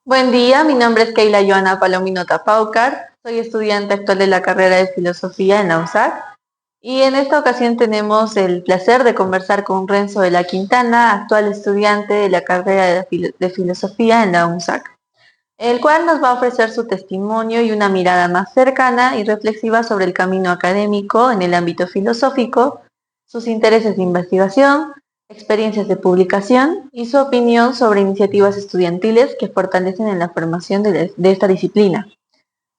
Buen día, mi nombre es Keila Joana Palomino Tapaucar, soy estudiante actual de la carrera de Filosofía en la USAC y en esta ocasión tenemos el placer de conversar con Renzo de la Quintana, actual estudiante de la carrera de Filosofía en la USAC, el cual nos va a ofrecer su testimonio y una mirada más cercana y reflexiva sobre el camino académico en el ámbito filosófico, sus intereses de investigación, experiencias de publicación y su opinión sobre iniciativas estudiantiles que fortalecen en la formación de esta disciplina.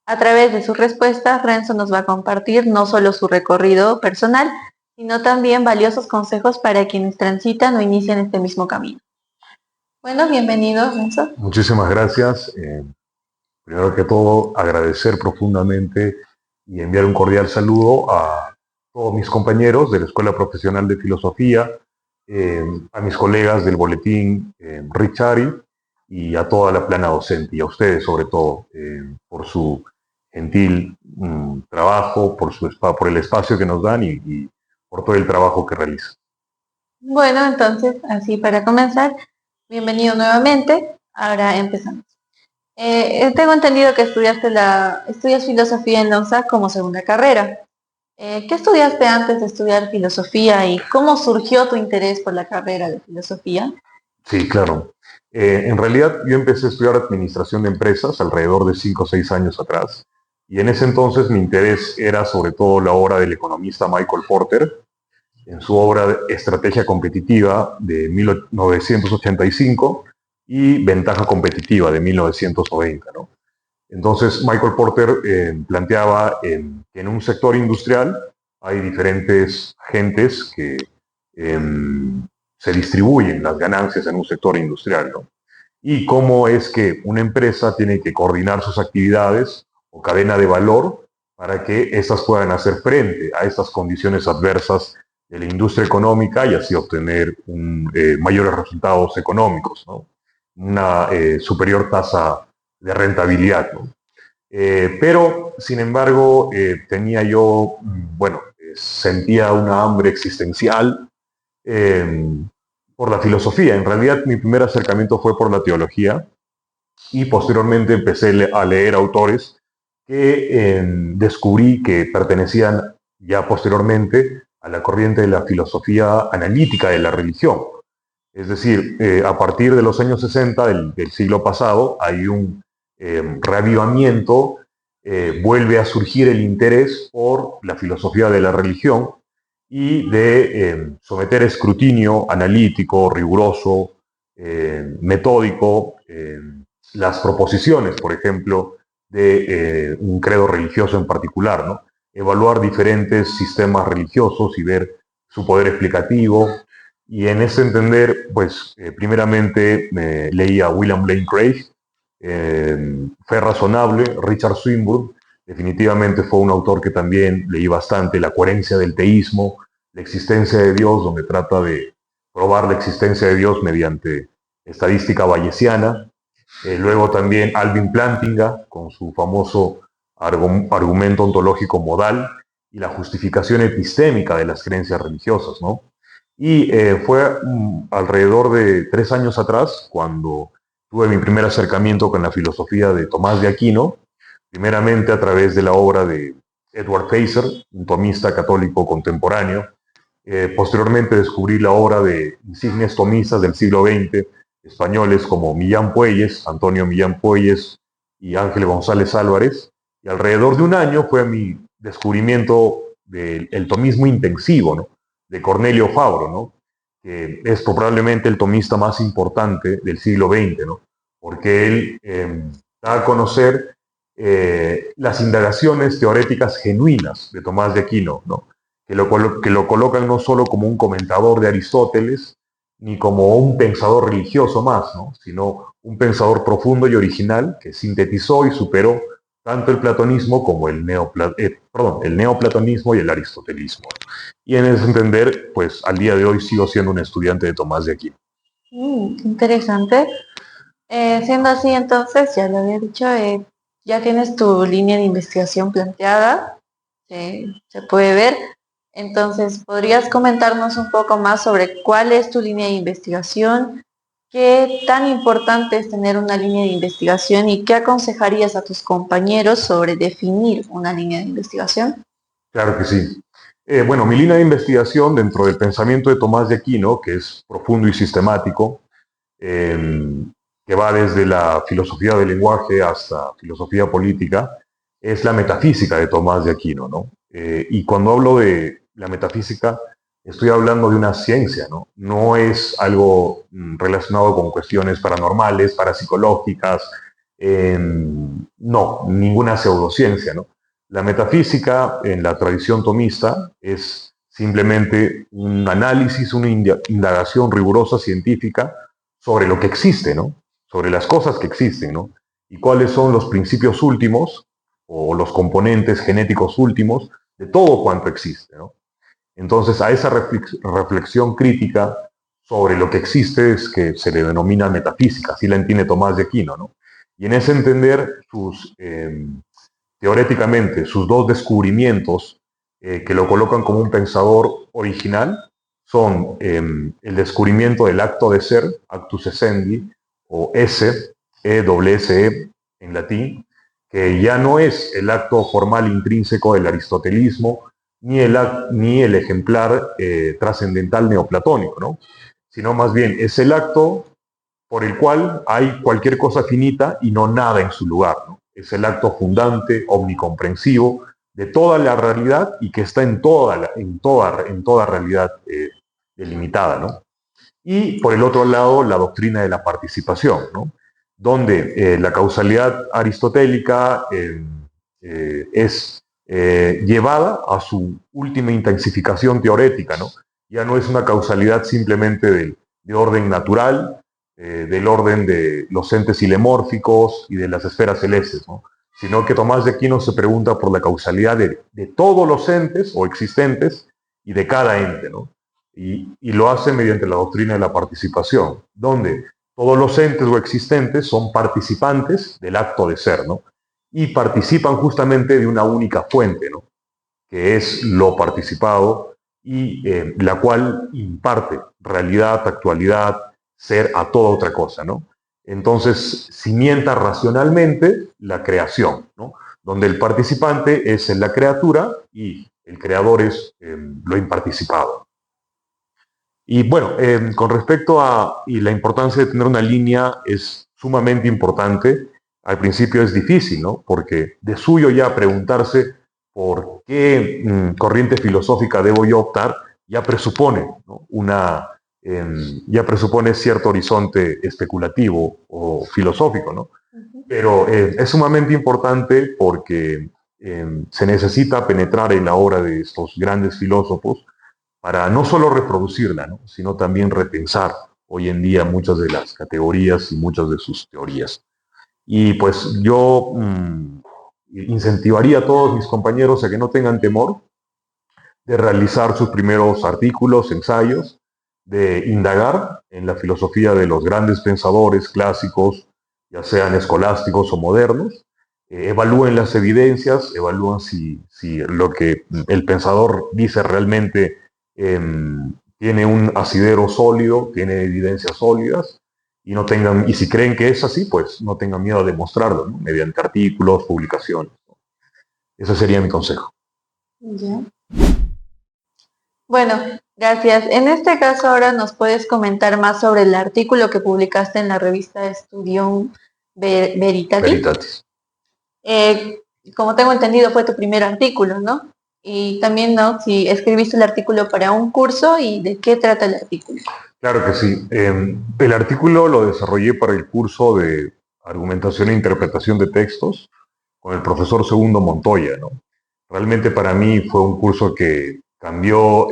A través de sus respuestas, Renzo nos va a compartir no solo su recorrido personal, sino también valiosos consejos para quienes transitan o inician este mismo camino. Bueno, bienvenido, Renzo. Muchísimas gracias. Primero que todo, agradecer profundamente y enviar un cordial saludo a todos mis compañeros de la Escuela Profesional de Filosofía, a mis colegas del boletín Richari y a toda la plana docente y a ustedes sobre todo por su gentil trabajo, por el espacio que nos dan y por todo el trabajo que realizan. Bueno, entonces, así para comenzar, bienvenido nuevamente. Ahora empezamos. Tengo entendido que estudias filosofía en la USAC como segunda carrera. ¿Qué estudiaste antes de estudiar filosofía y cómo surgió tu interés por la carrera de filosofía? Sí, claro. En realidad yo empecé a estudiar administración de empresas alrededor de 5 o 6 años atrás y en ese entonces mi interés era sobre todo la obra del economista Michael Porter en su obra Estrategia Competitiva de 1985 y Ventaja Competitiva de 1990, ¿no? Entonces Michael Porter planteaba que en un sector industrial hay diferentes agentes que se distribuyen las ganancias en un sector industrial, ¿no? Y cómo es que una empresa tiene que coordinar sus actividades o cadena de valor para que éstas puedan hacer frente a estas condiciones adversas de la industria económica y así obtener mayores resultados económicos, ¿no? Una superior tasa de rentabilidad, ¿no? Pero, sin embargo, tenía yo, bueno, sentía una hambre existencial eh, por la filosofía. En realidad, mi primer acercamiento fue por la teología y posteriormente empecé a leer autores que descubrí que pertenecían ya posteriormente a la corriente de la filosofía analítica de la religión. Es decir, a partir de los años 60 del siglo pasado hay un reavivamiento, vuelve a surgir el interés por la filosofía de la religión y de someter a escrutinio analítico, riguroso, metódico, las proposiciones, por ejemplo, de un credo religioso en particular, ¿no? Evaluar diferentes sistemas religiosos y ver su poder explicativo. Y en ese entender, pues, primeramente leí a William Lane Craig, Fe Razonable, Richard Swinburne, definitivamente fue un autor que también leí bastante, La coherencia del teísmo, La existencia de Dios, donde trata de probar la existencia de Dios mediante estadística bayesiana. Luego también Alvin Plantinga, con su famoso argumento ontológico modal y la justificación epistémica de las creencias religiosas, ¿no? Y fue alrededor de 3 años atrás cuando tuve mi primer acercamiento con la filosofía de Tomás de Aquino, primeramente a través de la obra de Edward Feser, un tomista católico contemporáneo. Posteriormente descubrí la obra de insignes tomistas del siglo XX, españoles como Millán Puelles, Antonio Millán Puelles y Ángel González Álvarez. Y alrededor de un año fue mi descubrimiento del tomismo intensivo, ¿no? De Cornelio Fabro, ¿no? Que es probablemente el tomista más importante del siglo XX, ¿no? Porque él da a conocer las indagaciones teoréticas genuinas de Tomás de Aquino, ¿no? Que lo colocan no solo como un comentador de Aristóteles, ni como un pensador religioso más, ¿no? Sino un pensador profundo y original que sintetizó y superó tanto el platonismo como el neoplatonismo y el aristotelismo. Y en ese entender, pues al día de hoy sigo siendo un estudiante de Tomás de Aquino. Interesante. Siendo así, entonces, ya lo había dicho, ya tienes tu línea de investigación planteada, se puede ver. Entonces, ¿podrías comentarnos un poco más sobre cuál es tu línea de investigación? ¿qué tan importante es tener una línea de investigación y qué aconsejarías a tus compañeros sobre definir una línea de investigación? Claro que sí. Bueno, mi línea de investigación dentro del pensamiento de Tomás de Aquino, que es profundo y sistemático, que va desde la filosofía del lenguaje hasta filosofía política, es la metafísica de Tomás de Aquino, ¿no? Y cuando hablo de la metafísica, estoy hablando de una ciencia, ¿no? No es algo relacionado con cuestiones paranormales, parapsicológicas, no, ninguna pseudociencia, ¿no? La metafísica en la tradición tomista es simplemente un análisis, una indagación rigurosa científica sobre lo que existe, ¿no? Sobre las cosas que existen, ¿no? Y cuáles son los principios últimos o los componentes genéticos últimos de todo cuanto existe, ¿no? Entonces, a esa reflexión crítica sobre lo que existe es que se le denomina metafísica, así la entiende Tomás de Aquino, ¿no? Y en ese entender, teóricamente, sus dos descubrimientos que lo colocan como un pensador original son el descubrimiento del acto de ser, actus essendi, o esse, E-S-E en latín, que ya no es el acto formal intrínseco del aristotelismo, ni el ejemplar trascendental neoplatónico, ¿no? Sino más bien es el acto por el cual hay cualquier cosa finita y no nada en su lugar, ¿no? Es el acto fundante, omnicomprensivo de toda la realidad y que está en toda realidad delimitada, ¿no? Y por el otro lado, la doctrina de la participación, ¿no? Donde la causalidad aristotélica es llevada a su última intensificación teorética, ¿no? Ya no es una causalidad simplemente de orden natural, del orden de los entes ilemórficos y de las esferas celestes, ¿no? Sino que Tomás de Aquino se pregunta por la causalidad de todos los entes o existentes y de cada ente, ¿no? Y lo hace mediante la doctrina de la participación, donde todos los entes o existentes son participantes del acto de ser, ¿no? Y participan justamente de una única fuente, ¿no? Que es lo participado y la cual imparte realidad, actualidad, ser a toda otra cosa, ¿no? Entonces, cimienta racionalmente la creación, ¿no? Donde el participante es la criatura y el creador es lo imparticipado. Y bueno, con respecto a y la importancia de tener una línea es sumamente importante. Al principio es difícil, ¿no? Porque de suyo ya preguntarse por qué corriente filosófica debo yo optar ya presupone, ¿no? Ya presupone cierto horizonte especulativo o filosófico, ¿no? Pero es sumamente importante porque se necesita penetrar en la obra de estos grandes filósofos para no solo reproducirla, ¿no? Sino también repensar hoy en día muchas de las categorías y muchas de sus teorías. Y pues yo incentivaría a todos mis compañeros a que no tengan temor de realizar sus primeros artículos, ensayos, de indagar en la filosofía de los grandes pensadores clásicos, ya sean escolásticos o modernos, evalúen las evidencias, evalúen si lo que el pensador dice realmente tiene un asidero sólido, tiene evidencias sólidas, y si creen que es así, pues no tengan miedo a demostrarlo, ¿no? Mediante artículos, publicaciones. Ese sería mi consejo. Ya. Bueno, gracias. En este caso ahora nos puedes comentar más sobre el artículo que publicaste en la revista Studium Veritatis. Veritatis. Como tengo entendido fue tu primer artículo, ¿no? Y también, ¿no? Si escribiste el artículo para un curso y de qué trata el artículo. Claro que sí. El artículo lo desarrollé para el curso de argumentación e interpretación de textos con el profesor Segundo Montoya, ¿no? Realmente para mí fue un curso que cambió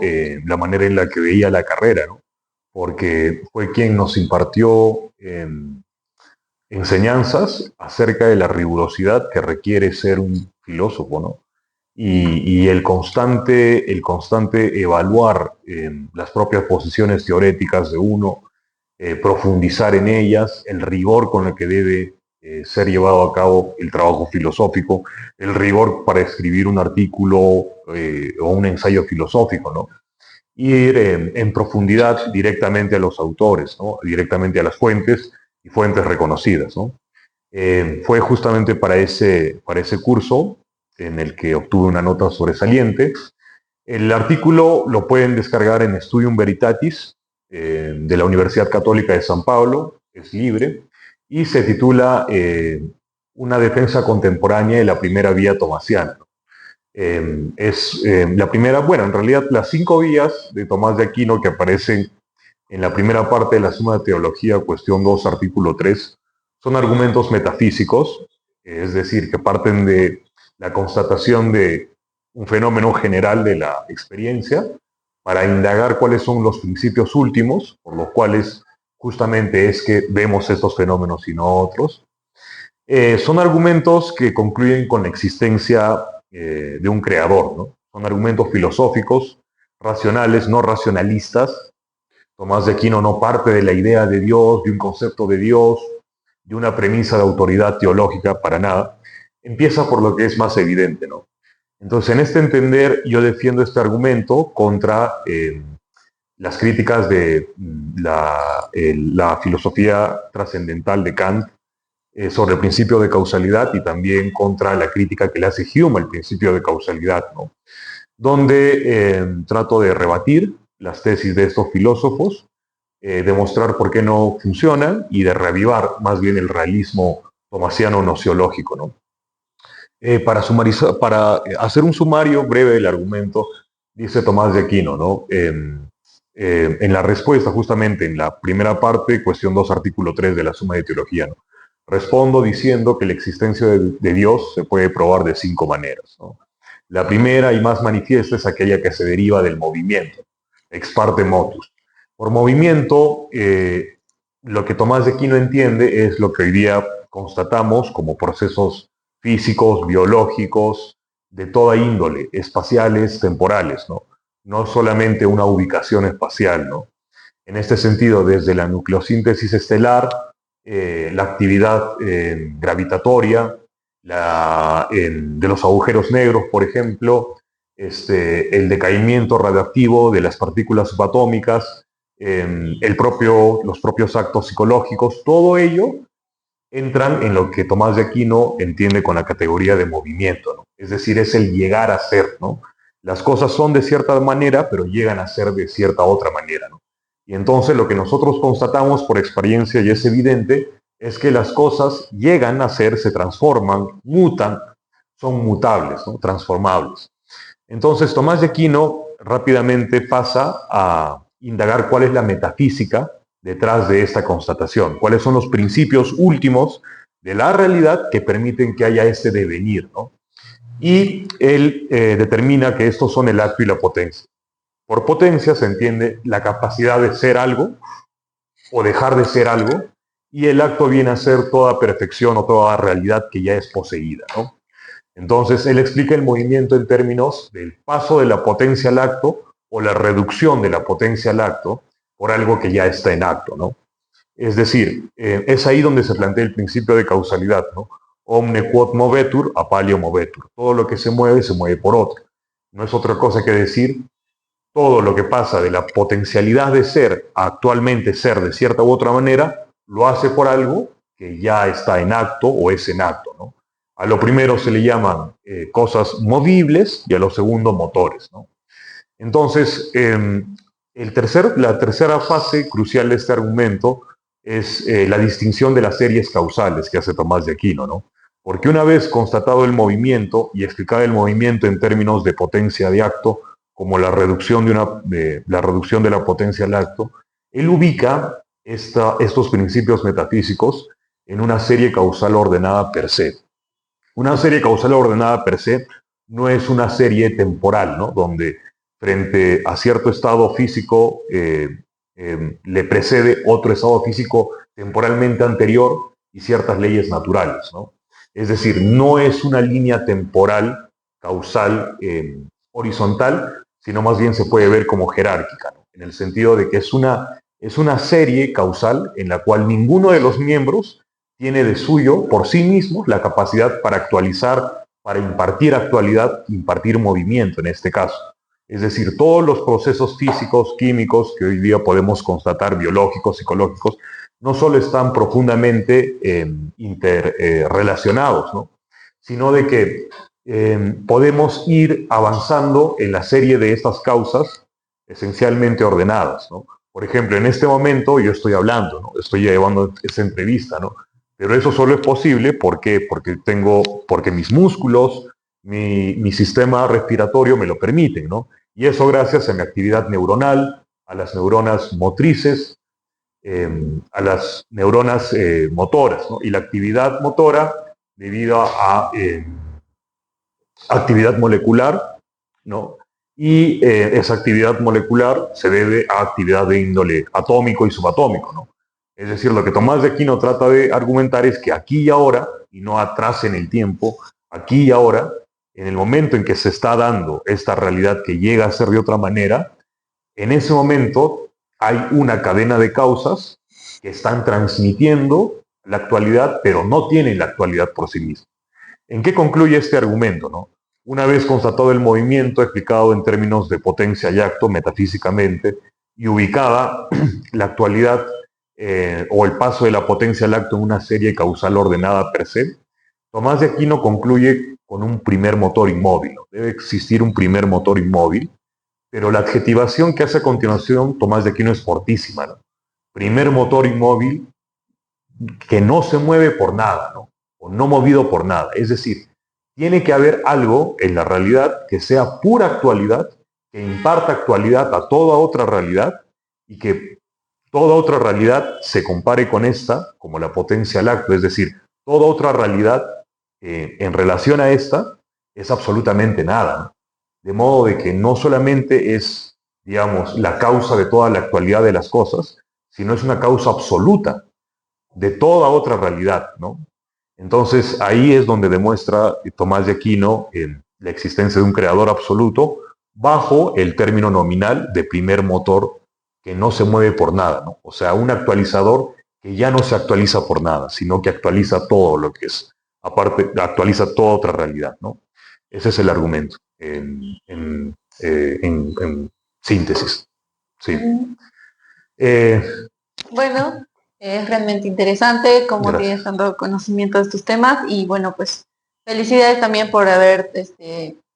la manera en la que veía la carrera, ¿no? Porque fue quien nos impartió enseñanzas acerca de la rigurosidad que requiere ser un filósofo, ¿no? Y el constante evaluar las propias posiciones teoréticas de uno, profundizar en ellas, el rigor con el que debe ser llevado a cabo el trabajo filosófico, el rigor para escribir un artículo o un ensayo filosófico, ¿no? ir en profundidad directamente a los autores, ¿no? Directamente a las fuentes y fuentes reconocidas, ¿no? Fue justamente para ese curso en el que obtuve una nota sobresaliente. El artículo lo pueden descargar en Studium Veritatis de la Universidad Católica de San Pablo, es libre, y se titula Una defensa contemporánea de la primera vía tomasiana. La primera, bueno, en realidad las 5 vías de Tomás de Aquino que aparecen en la primera parte de la Suma de Teología, cuestión 2, artículo 3, son argumentos metafísicos, es decir, que parten de la constatación de un fenómeno general de la experiencia para indagar cuáles son los principios últimos por los cuales justamente es que vemos estos fenómenos y no otros. Son argumentos que concluyen con la existencia de un creador, ¿no? Son argumentos filosóficos, racionales, no racionalistas. Tomás de Aquino no parte de la idea de Dios, de un concepto de Dios, de una premisa de autoridad teológica, para nada. Empieza por lo que es más evidente, ¿no? Entonces, en este entender, yo defiendo este argumento contra las críticas de la filosofía trascendental de Kant sobre el principio de causalidad y también contra la crítica que le hace Hume al principio de causalidad, ¿no? Donde trato de rebatir las tesis de estos filósofos, demostrar por qué no funcionan y de reavivar más bien el realismo tomasiano nociológico, ¿no? Para hacer un sumario breve del argumento, dice Tomás de Aquino, ¿no? En la respuesta, justamente en la primera parte, cuestión 2, artículo 3 de la Suma de Teología, ¿no? Respondo diciendo que la existencia de Dios se puede probar de 5 maneras, ¿no? La primera y más manifiesta es aquella que se deriva del movimiento, ex parte motus. Por movimiento, lo que Tomás de Aquino entiende es lo que hoy día constatamos como procesos físicos, biológicos, de toda índole, espaciales, temporales, ¿no? No solamente una ubicación espacial, ¿no? En este sentido, desde la nucleosíntesis estelar, la actividad gravitatoria, de los agujeros negros, por ejemplo, el decaimiento radioactivo de las partículas subatómicas, los propios actos psicológicos, todo ello entran en lo que Tomás de Aquino entiende con la categoría de movimiento, ¿no? Es decir, es el llegar a ser, ¿no? Las cosas son de cierta manera, pero llegan a ser de cierta otra manera, ¿no? Y entonces lo que nosotros constatamos por experiencia, y es evidente, es que las cosas llegan a ser, se transforman, mutan, son mutables, ¿no? Transformables. Entonces Tomás de Aquino rápidamente pasa a indagar cuál es la metafísica detrás de esta constatación, cuáles son los principios últimos de la realidad que permiten que haya este devenir, ¿no? Y él determina que estos son el acto y la potencia. Por potencia se entiende la capacidad de ser algo o dejar de ser algo, y el acto viene a ser toda perfección o toda realidad que ya es poseída, ¿no? Entonces él explica el movimiento en términos del paso de la potencia al acto o la reducción de la potencia al acto por algo que ya está en acto, ¿no? Es decir, es ahí donde se plantea el principio de causalidad, ¿no? Omne quod movetur, apalio movetur. Todo lo que se mueve por otro. No es otra cosa que decir, todo lo que pasa de la potencialidad de ser a actualmente ser de cierta u otra manera, lo hace por algo que ya está en acto o es en acto, ¿no? A lo primero se le llaman cosas movibles y a lo segundo motores, ¿no? Entonces, la tercera fase crucial de este argumento es la distinción de las series causales que hace Tomás de Aquino, ¿no? Porque una vez constatado el movimiento y explicado el movimiento en términos de potencia de acto, como la reducción de la potencia al acto, él ubica estos principios metafísicos en una serie causal ordenada per se. Una serie causal ordenada per se no es una serie temporal, ¿no? Donde frente a cierto estado físico le precede otro estado físico temporalmente anterior y ciertas leyes naturales, ¿no? Es decir, no es una línea temporal causal horizontal, sino más bien se puede ver como jerárquica, ¿no? En el sentido de que es una serie causal en la cual ninguno de los miembros tiene de suyo, por sí mismo, la capacidad para actualizar, para impartir actualidad, impartir movimiento en este caso. Es decir, todos los procesos físicos, químicos que hoy día podemos constatar, biológicos, psicológicos, no solo están profundamente interrelacionados, ¿no? Sino de que podemos ir avanzando en la serie de estas causas esencialmente ordenadas, ¿no? Por ejemplo, en este momento yo estoy hablando, ¿no? Estoy llevando esta entrevista, ¿no? Pero eso solo es posible porque mis músculos, mi sistema respiratorio me lo permiten, ¿no? Y eso gracias a mi actividad neuronal, a las neuronas motrices, a las neuronas motoras, ¿no? Y la actividad motora, debido a actividad molecular, ¿no? Y esa actividad molecular se debe a actividad de índole atómico y subatómico, ¿no? Es decir, lo que Tomás de Aquino trata de argumentar es que aquí y ahora, y no atrás en el tiempo, aquí y ahora, en el momento en que se está dando esta realidad que llega a ser de otra manera, en ese momento hay una cadena de causas que están transmitiendo la actualidad, pero no tienen la actualidad por sí misma. ¿En qué concluye este argumento, no? Una vez constatado el movimiento, explicado en términos de potencia y acto metafísicamente, y ubicada la actualidad o el paso de la potencia al acto en una serie causal ordenada per se, Tomás de Aquino concluye con un primer motor inmóvil. Debe existir un primer motor inmóvil, pero la adjetivación que hace a continuación Tomás de Aquino es fortísima, ¿no? Primer motor inmóvil que no se mueve por nada, ¿no? O no movido por nada. Es decir, tiene que haber algo en la realidad que sea pura actualidad, que imparta actualidad a toda otra realidad y que toda otra realidad se compare con esta como la potencia al acto. Es decir, toda otra realidad en relación a esta es absolutamente nada, ¿no? De modo de que no solamente es, digamos, la causa de toda la actualidad de las cosas, sino es una causa absoluta de toda otra realidad, ¿no? Entonces ahí es donde demuestra Tomás de Aquino la existencia de un creador absoluto bajo el término nominal de primer motor que no se mueve por nada, ¿no? O sea, un actualizador que ya no se actualiza por nada, sino que actualiza todo lo que es, aparte, actualiza toda otra realidad, ¿no? Ese es el argumento, en síntesis. Sí. Eh, bueno, es realmente interesante cómo tienes tanto conocimiento de estos temas y bueno, pues felicidades también por haber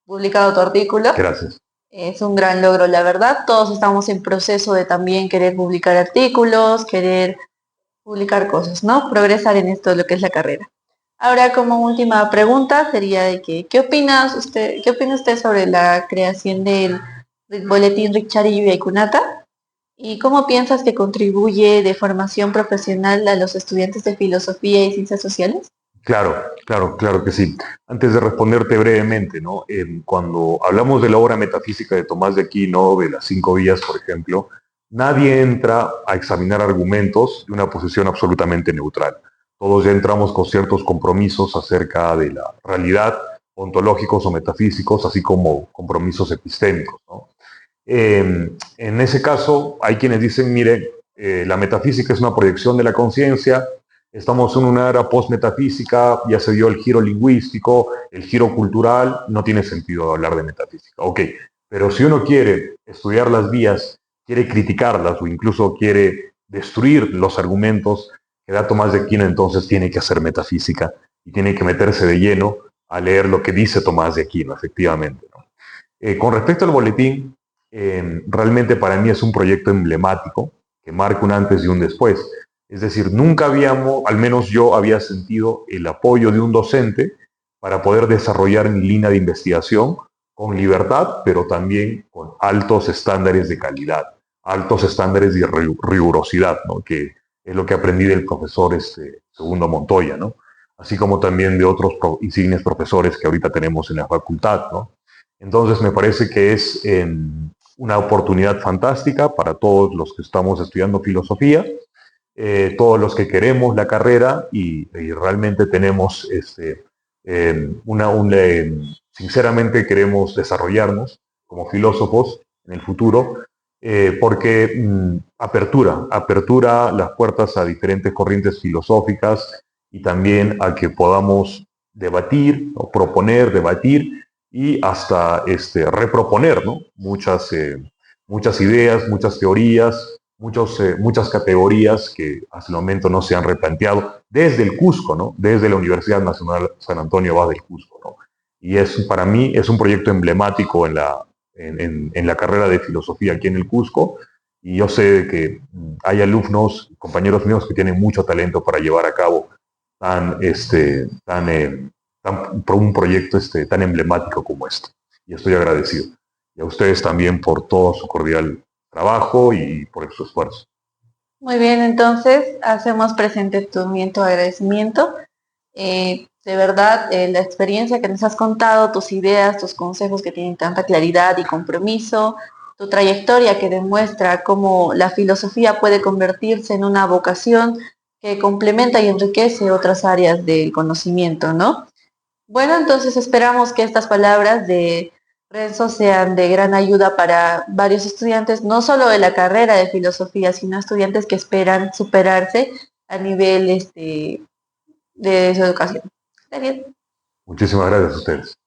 publicado tu artículo. Gracias. Es un gran logro, la verdad. Todos estamos en proceso de también querer publicar artículos, querer publicar cosas, ¿no? Progresar en esto de lo que es la carrera. Ahora, como última pregunta, sería de que, qué opina usted sobre la creación del boletín Richari y Cunata? ¿Y cómo piensas que contribuye de formación profesional a los estudiantes de filosofía y ciencias sociales? Claro que sí. Antes de responderte brevemente, ¿no? Cuando hablamos de la obra metafísica de Tomás de Aquino, de las 5 vías, por ejemplo, nadie entra a examinar argumentos de una posición absolutamente neutral. Todos ya entramos con ciertos compromisos acerca de la realidad, ontológicos o metafísicos, así como compromisos epistémicos, ¿no? En ese caso, hay quienes dicen, mire, la metafísica es una proyección de la conciencia, estamos en una era post-metafísica, ya se dio el giro lingüístico, el giro cultural, no tiene sentido hablar de metafísica. Ok, pero si uno quiere estudiar las vías, quiere criticarlas o incluso quiere destruir los argumentos que da Tomás de Aquino, entonces tiene que hacer metafísica y tiene que meterse de lleno a leer lo que dice Tomás de Aquino, efectivamente, ¿no? Con respecto al boletín, realmente para mí es un proyecto emblemático que marca un antes y un después. Es decir, nunca habíamos, al menos yo había sentido el apoyo de un docente para poder desarrollar mi línea de investigación con libertad, pero también con altos estándares de calidad, altos estándares de rigurosidad, ¿no? Que es lo que aprendí del profesor Segundo Montoya, ¿no? Así como también de otros insignes profesores que ahorita tenemos en la facultad, ¿no? Entonces me parece que es una oportunidad fantástica para todos los que estamos estudiando filosofía, todos los que queremos la carrera y realmente tenemos, sinceramente queremos desarrollarnos como filósofos en el futuro, porque apertura las puertas a diferentes corrientes filosóficas y también a que podamos debatir o proponer, debatir y hasta reproponer, ¿no? Muchas ideas, muchas teorías, muchas categorías que hasta el momento no se han replanteado desde el Cusco, ¿no? Desde la Universidad Nacional San Antonio Abad del Cusco, ¿no? Y para mí es un proyecto emblemático en la carrera de filosofía aquí en el Cusco, y yo sé que hay alumnos, compañeros míos que tienen mucho talento para llevar a cabo tan, por un proyecto tan emblemático como este. Y estoy agradecido. Y a ustedes también por todo su cordial trabajo y por su esfuerzo. Muy bien, entonces hacemos presente también tu agradecimiento. De verdad, la experiencia que nos has contado, tus ideas, tus consejos que tienen tanta claridad y compromiso, tu trayectoria que demuestra cómo la filosofía puede convertirse en una vocación que complementa y enriquece otras áreas del conocimiento, ¿no? Bueno, entonces esperamos que estas palabras de Renzo sean de gran ayuda para varios estudiantes, no solo de la carrera de filosofía, sino estudiantes que esperan superarse a nivel de su educación. Está bien. Muchísimas gracias a ustedes.